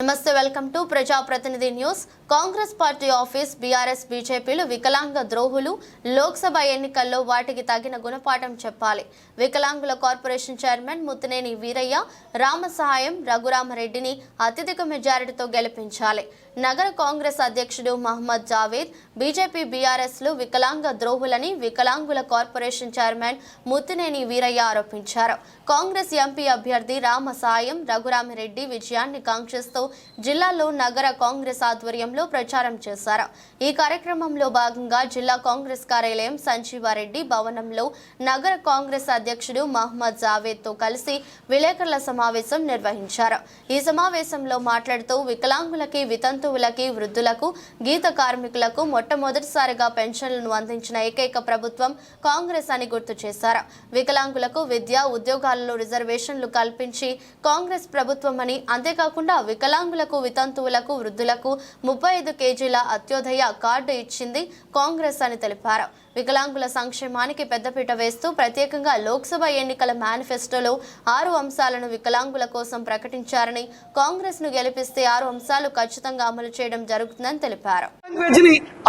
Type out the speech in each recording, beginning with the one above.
నమస్తే welcome to Praja Pratinidhi news. Congress party office BRS బీజేపీలు వికలాంగ ద్రోహులు. లోక్సభ ఎన్నికల్లో వాటికి తగిన గుణపాఠం చెప్పాలి. వికలాంగుల కార్పొరేషన్ చైర్మన్ ముత్తినేని వీరయ్య, రామసహాయం రఘురామరెడ్డిని అత్యధిక మెజారిటీతో గెలిపించాలి. నగర కాంగ్రెస్ అధ్యక్షుడు మహమ్మద్ జావేద్ బీజేపీ బీఆర్ఎస్లు వికలాంగ ద్రోహులని వికలాంగుల కార్పొరేషన్ చైర్మన్ ముత్తినేని వీరయ్య ఆరోపించారు. కాంగ్రెస్ ఎంపీ అభ్యర్థి రామసహాయం రఘురామరెడ్డి విజయాన్ని కాంక్షిస్తూ జిల్లాలో నగర కాంగ్రెస్ ఆధ్వర్యంలో ప్రచారం చేశారు. ఈ కార్యక్రమంలో భాగంగా జిల్లా కాంగ్రెస్ కార్యాలయం సంజీవారెడ్డి భవనంలో నగర కాంగ్రెస్ అధ్యక్షుడు మహమ్మద్ జావేద్ తో కలిసి విలేకరుల సమావేశం నిర్వహించారు. ఈ సమావేశంలో మాట్లాడుతూ వికలాంగులకి, వితంతువులకి, వృద్ధులకు, గీత కార్మికులకు మొట్టమొదటిసారిగా పెన్షన్లను అందించిన ఏకైక ప్రభుత్వం కాంగ్రెస్ అని గుర్తు చేశారు. వికలాంగులకు విద్య, ఉద్యోగాలలో రిజర్వేషన్లు కల్పించి కాంగ్రెస్ ప్రభుత్వం అని, అంతేకాకుండా వికలాంగులకు, వితంతువులకు, వృద్ధులకు 35 కేజీల అత్యోదయ కార్డు ఇచ్చింది కాంగ్రెస్ అని తెలిపారు. వికలాంగుల సంక్షేమానికి పెద్దపీట వేస్తూ ప్రత్యేకంగా లోక్సభ ఎన్నికల మేనిఫెస్టోలో 6 అంశాలను వికలాంగుల కోసం ప్రకటించారని, కాంగ్రెస్ ను గెలిపిస్తే 6 అంశాలు ఖచ్చితంగా అమలు చేయడం జరుగుతుందని తెలిపారు.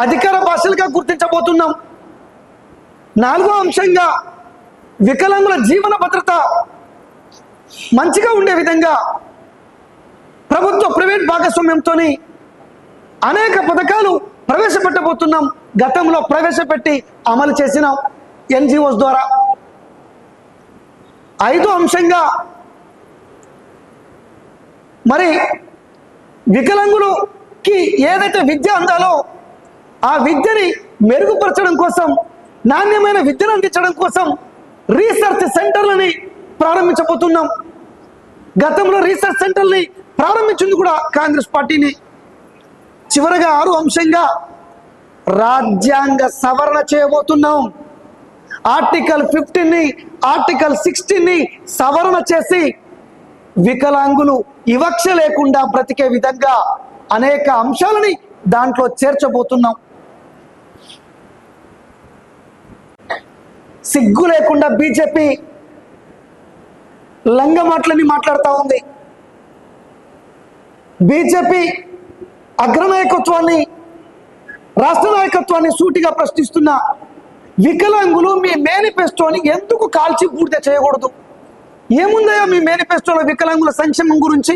అధికార భాషలుగా గుర్తించబోతున్నాం. 4వ అంశంగా వికలాంగుల జీవన భద్రత మంచిగా ఉండే విధంగా ప్రభుత్వ ప్రైవేట్ భాగస్వామ్యంతో అనేక పథకాలు ప్రవేశపెట్టబోతున్నాం. గతంలో ప్రవేశపెట్టి అమలు చేసిన ఎన్జిఓస్ ద్వారా. 5వ అంశంగా మరి వికలాంగులకి ఏదైతే విద్య అందాలో ఆ విద్యని మెరుగుపరచడం కోసం, నాణ్యమైన విద్యను అందించడం కోసం రీసెర్చ్ సెంటర్లని ప్రారంభించబోతున్నాం. గతంలో రీసెర్చ్ సెంటర్ని ప్రారంభించింది కూడా కాంగ్రెస్ పార్టీని. చివరగా 6వ అంశంగా రాజ్యాంగ సవరణ చేయబోతున్నాం. ఆర్టికల్ 15ని, ఆర్టికల్ 16ని సవరణ చేసి వికలాంగులు వివక్ష లేకుండా బ్రతికే విధంగా అనేక అంశాలని దాంట్లో చేర్చబోతున్నాం. సిగ్గు లేకుండా బీజేపీ లంగ మాటలని మాట్లాడుతూ ఉంది. బీజేపీ అగ్రనాయకత్వాన్ని, రాష్ట్ర నాయకత్వాన్ని సూటిగా ప్రశ్నిస్తున్న వికలాంగులు మీ మేనిఫెస్టోని ఎందుకు కాల్చి బూడిద చేయకూడదు? ఏముందయో మీ మేనిఫెస్టోలో వికలాంగుల సంక్షేమం గురించి?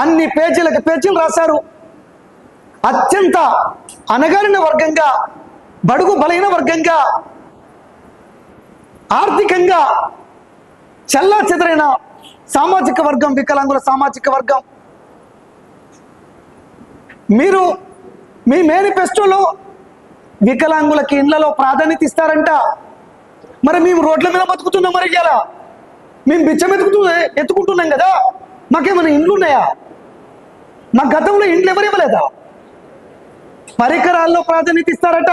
అన్ని పేజీలకు పేజీలు రాశారు. అత్యంత అణగారిన వర్గంగా, బడుగు బలైన వర్గంగా, ఆర్థికంగా చల్లా చెదరైన సామాజిక వర్గం వికలాంగుల సామాజిక వర్గం. మీరు మీ మేనిఫెస్టోలో వికలాంగులకి ఇళ్లలో ప్రాధాన్యత ఇస్తారంట. మరి మేము రోడ్ల మీద బతుకుతున్నాం. మరి ఇలా మేము బిచ్చం ఎత్తుకుంటున్నాం కదా, మాకేమైనా ఇండ్లు ఉన్నాయా? మా గతంలో ఇండ్లు ఎవరు ఇవ్వలేదా? పరికరాల్లో ప్రాధాన్యత ఇస్తారట.